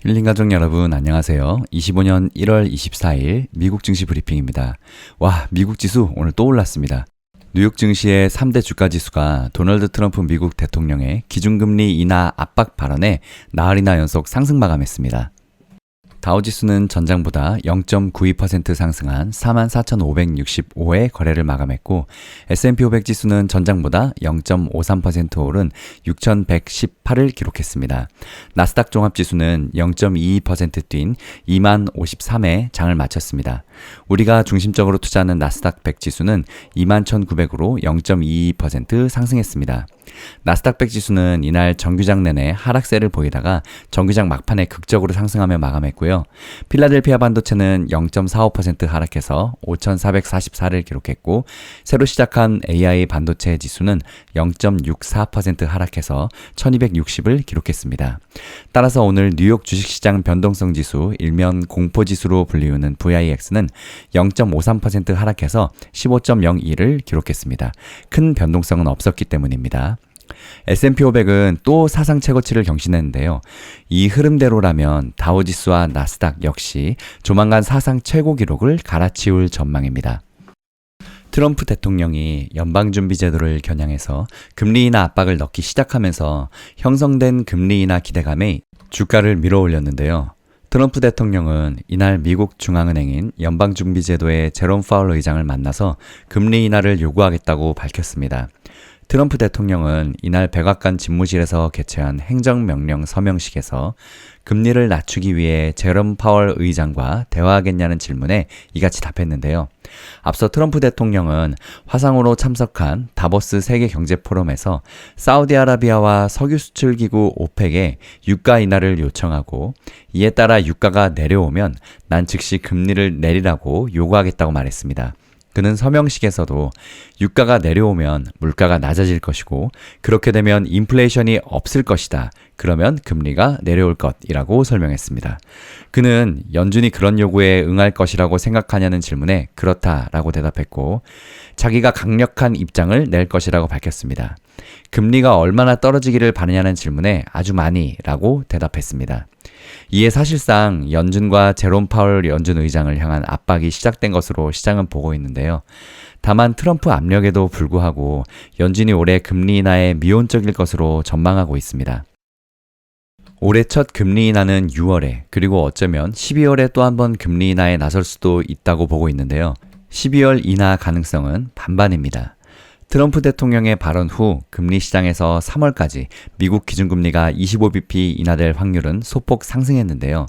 힐링 가족 여러분 안녕하세요. 25년 1월 24일 미국 증시 브리핑입니다. 와, 미국 지수 오늘 또 올랐습니다. 뉴욕 증시의 3대 주가 지수가 도널드 트럼프 미국 대통령의 기준금리 인하 압박 발언에 나흘이나 연속 상승 마감했습니다. 다우지수는 전장보다 0.92% 상승한 44,565의 거래를 마감했고 S&P 500 지수는 전장보다 0.53% 오른 6,118을 기록했습니다. 나스닥 종합지수는 0.22% 뛴 20,053에 장을 마쳤습니다. 우리가 중심적으로 투자하는 나스닥 100 지수는 21,900으로 0.22% 상승했습니다. 나스닥 100 지수는 이날 정규장 내내 하락세를 보이다가 정규장 막판에 극적으로 상승하며 마감했고요. 필라델피아 반도체는 0.45% 하락해서 5,444를 기록했고 새로 시작한 AI 반도체 지수는 0.64% 하락해서 1,260을 기록했습니다. 따라서 오늘 뉴욕 주식시장 변동성 지수 일면 공포지수로 불리우는 VIX는 0.53% 하락해서 15.02를 기록했습니다. 큰 변동성은 없었기 때문입니다. S&P 500은 또 사상 최고치를 경신했는데요. 이 흐름대로라면 다우지수와 나스닥 역시 조만간 사상 최고 기록을 갈아치울 전망입니다. 트럼프 대통령이 연방준비제도를 겨냥해서 금리 인하 압박을 넣기 시작하면서 형성된 금리 인하 기대감에 주가를 밀어올렸는데요. 트럼프 대통령은 이날 미국 중앙은행인 연방준비제도의 제롬 파월 의장을 만나서 금리 인하를 요구하겠다고 밝혔습니다. 트럼프 대통령은 이날 백악관 집무실에서 개최한 행정명령 서명식에서 금리를 낮추기 위해 제롬 파월 의장과 대화하겠냐는 질문에 이같이 답했는데요. 앞서 트럼프 대통령은 화상으로 참석한 다보스 세계경제포럼에서 사우디아라비아와 석유수출기구 오펙에 유가 인하를 요청하고 이에 따라 유가가 내려오면 난 즉시 금리를 내리라고 요구하겠다고 말했습니다. 그는 서명식에서도 유가가 내려오면 물가가 낮아질 것이고 그렇게 되면 인플레이션이 없을 것이다. 그러면 금리가 내려올 것이라고 설명했습니다. 그는 연준이 그런 요구에 응할 것이라고 생각하냐는 질문에 그렇다라고 대답했고 자기가 강력한 입장을 낼 것이라고 밝혔습니다. 금리가 얼마나 떨어지기를 바라냐는 질문에 아주 많이 라고 대답했습니다. 이에 사실상 연준과 제롬 파월 연준 의장을 향한 압박이 시작된 것으로 시장은 보고 있는데요. 다만 트럼프 압력에도 불구하고 연준이 올해 금리 인하에 미온적일 것으로 전망하고 있습니다. 올해 첫 금리 인하는 6월에 그리고 어쩌면 12월에 또 한 번 금리 인하에 나설 수도 있다고 보고 있는데요. 12월 인하 가능성은 반반입니다. 트럼프 대통령의 발언 후 금리 시장에서 3월까지 미국 기준금리가 25bp 인하될 확률은 소폭 상승했는데요.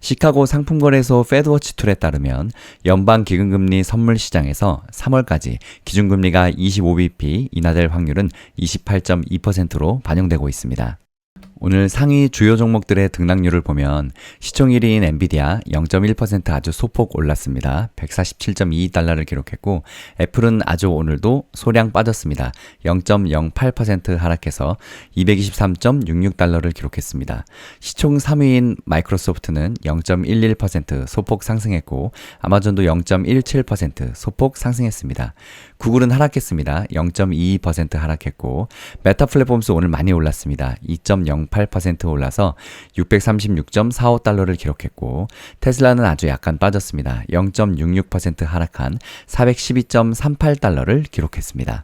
시카고 상품거래소 페드워치 툴에 따르면 연방기금금리 선물시장에서 3월까지 기준금리가 25bp 인하될 확률은 28.2%로 반영되고 있습니다. 오늘 상위 주요 종목들의 등락률을 보면 시총 1위인 엔비디아 0.1% 아주 소폭 올랐습니다. 147.22달러를 기록했고 애플은 아주 오늘도 소량 빠졌습니다. 0.08% 하락해서 223.66달러를 기록했습니다. 시총 3위인 마이크로소프트는 0.11% 소폭 상승했고 아마존도 0.17% 소폭 상승했습니다. 구글은 하락했습니다. 0.22% 하락했고 메타 플랫폼스 오늘 많이 올랐습니다. 2.08% 올라서 636.45달러를 기록했고 테슬라는 아주 약간 빠졌습니다. 0.66% 하락한 412.38달러를 기록했습니다.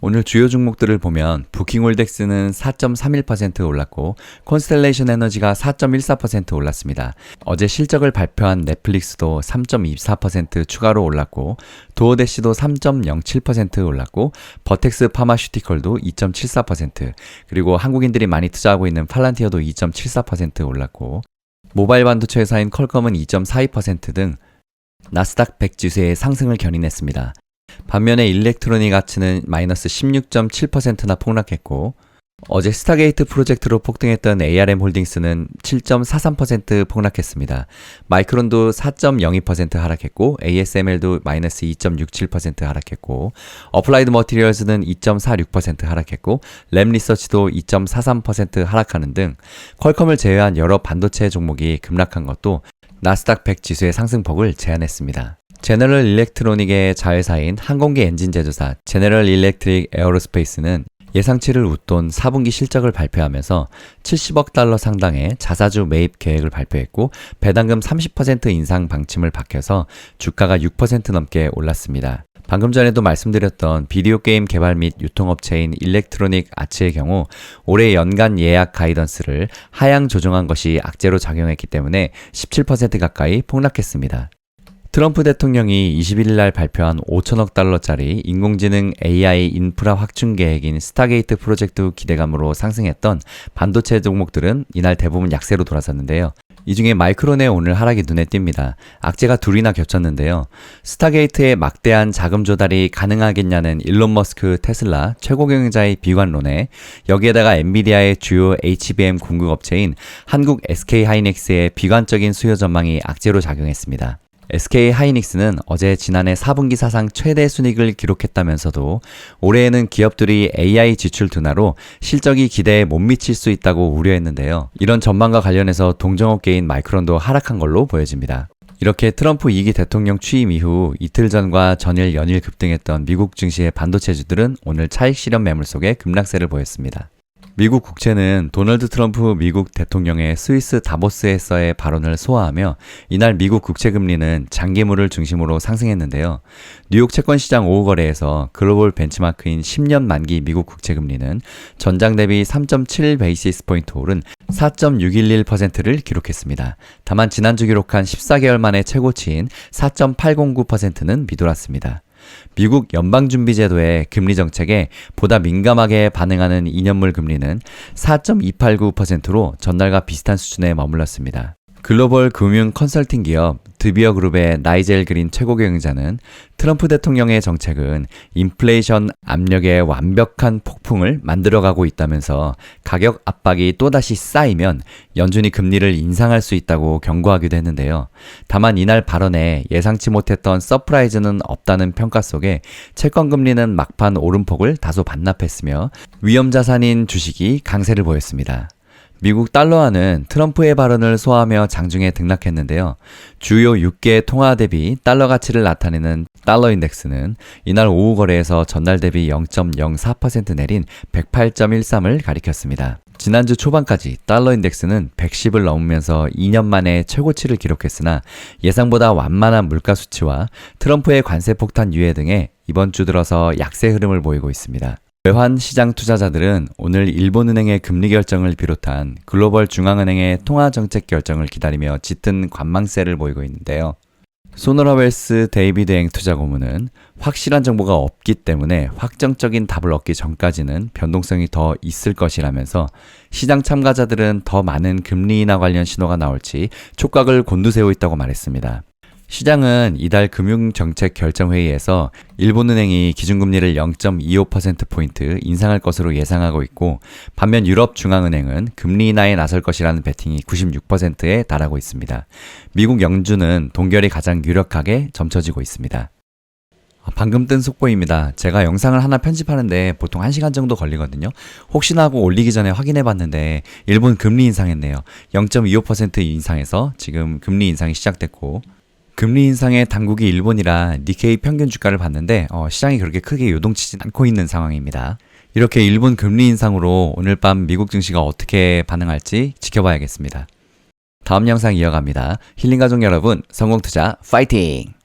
오늘 주요 종목들을 보면 부킹홀덱스는 4.31% 올랐고 콘스텔레이션 에너지가 4.14% 올랐습니다. 어제 실적을 발표한 넷플릭스도 3.24% 추가로 올랐고 도어대시도 3.07% 올랐고 버텍스 파마슈티컬도 2.74% 그리고 한국인들이 많이 투자하고 있는 팔란티어도 2.74% 올랐고 모바일 반도체 회사인 퀄컴은 2.42% 등 나스닥 100 지수의 상승을 견인했습니다. 반면에 일렉트로닉 아츠는 마이너스 16.7%나 폭락했고 어제 스타게이트 프로젝트로 폭등했던 ARM 홀딩스는 7.43% 폭락했습니다. 마이크론도 4.02% 하락했고 ASML도 마이너스 2.67% 하락했고 어플라이드 머티리얼즈는 2.46% 하락했고 램 리서치도 2.43% 하락하는 등 퀄컴을 제외한 여러 반도체 종목이 급락한 것도 나스닥 100 지수의 상승폭을 제한했습니다. 제너럴 일렉트로닉의 자회사인 항공기 엔진 제조사 제너럴 일렉트릭 에어로스페이스는 예상치를 웃돈 4분기 실적을 발표하면서 70억 달러 상당의 자사주 매입 계획을 발표했고 배당금 30% 인상 방침을 밝혀서 주가가 6% 넘게 올랐습니다. 방금 전에도 말씀드렸던 비디오 게임 개발 및 유통업체인 일렉트로닉 아츠의 경우 올해 연간 예약 가이던스를 하향 조정한 것이 악재로 작용했기 때문에 17% 가까이 폭락했습니다. 트럼프 대통령이 21일 날 발표한 5천억 달러짜리 인공지능 AI 인프라 확충 계획인 스타게이트 프로젝트 기대감으로 상승했던 반도체 종목들은 이날 대부분 약세로 돌아섰는데요. 이 중에 마이크론의 오늘 하락이 눈에 띕니다. 악재가 둘이나 겹쳤는데요. 스타게이트의 막대한 자금 조달이 가능하겠냐는 일론 머스크 테슬라 최고 경영자의 비관론에 여기에다가 엔비디아의 주요 HBM 공급업체인 한국 SK하이닉스의 비관적인 수요 전망이 악재로 작용했습니다. SK하이닉스는 어제 지난해 4분기 사상 최대 순이익을 기록했다면서도 올해에는 기업들이 AI 지출 둔화로 실적이 기대에 못 미칠 수 있다고 우려했는데요. 이런 전망과 관련해서 동종업계인 마이크론도 하락한 걸로 보여집니다. 이렇게 트럼프 2기 대통령 취임 이후 이틀 전과 전일 연일 급등했던 미국 증시의 반도체주들은 오늘 차익 실현 매물 속에 급락세를 보였습니다. 미국 국채는 도널드 트럼프 미국 대통령의 스위스 다보스에서의 발언을 소화하며 이날 미국 국채 금리는 장기물을 중심으로 상승했는데요. 뉴욕 채권 시장 오후 거래에서 글로벌 벤치마크인 10년 만기 미국 국채 금리는 전장 대비 3.7 베이시스 포인트 오른 4.611%를 기록했습니다. 다만 지난주 기록한 14개월 만의 최고치인 4.809%는 미돌았습니다. 미국 연방준비제도의 금리 정책에 보다 민감하게 반응하는 2년물 금리는 4.289%로 전날과 비슷한 수준에 머물렀습니다. 글로벌 금융 컨설팅 기업 드비어 그룹의 나이젤 그린 최고 경영자는 트럼프 대통령의 정책은 인플레이션 압력의 완벽한 폭풍을 만들어가고 있다면서 가격 압박이 또다시 쌓이면 연준이 금리를 인상할 수 있다고 경고하기도 했는데요. 다만 이날 발언에 예상치 못했던 서프라이즈는 없다는 평가 속에 채권 금리는 막판 오름폭을 다소 반납했으며 위험자산인 주식이 강세를 보였습니다. 미국 달러화는 트럼프의 발언을 소화하며 장중에 등락했는데요. 주요 6개 통화 대비 달러 가치를 나타내는 달러 인덱스는 이날 오후 거래에서 전날 대비 0.04% 내린 108.13을 가리켰습니다. 지난주 초반까지 달러 인덱스는 110을 넘으면서 2년 만에 최고치를 기록했으나 예상보다 완만한 물가 수치와 트럼프의 관세 폭탄 유예 등에 이번 주 들어서 약세 흐름을 보이고 있습니다. 외환 시장 투자자들은 오늘 일본은행의 금리 결정을 비롯한 글로벌 중앙은행의 통화정책 결정을 기다리며 짙은 관망세를 보이고 있는데요. 소노라웰스 데이비드 앵 투자고문은 확실한 정보가 없기 때문에 확정적인 답을 얻기 전까지는 변동성이 더 있을 것이라면서 시장 참가자들은 더 많은 금리 인하 관련 신호가 나올지 촉각을 곤두세우고 있다고 말했습니다. 시장은 이달 금융정책 결정회의에서 일본은행이 기준금리를 0.25%포인트 인상할 것으로 예상하고 있고 반면 유럽중앙은행은 금리 인하에 나설 것이라는 베팅이 96%에 달하고 있습니다. 미국 연준은 동결이 가장 유력하게 점쳐지고 있습니다. 방금 뜬 속보입니다. 제가 영상을 하나 편집하는데 보통 1시간 정도 걸리거든요. 혹시나 하고 올리기 전에 확인해 봤는데 일본 금리 인상했네요. 0.25% 인상해서 지금 금리 인상이 시작됐고 금리 인상의 당국이 일본이라 니케이 평균 주가를 봤는데 시장이 그렇게 크게 요동치진 않고 있는 상황입니다. 이렇게 일본 금리 인상으로 오늘 밤 미국 증시가 어떻게 반응할지 지켜봐야겠습니다. 다음 영상 이어갑니다. 힐링가족 여러분, 성공투자 파이팅!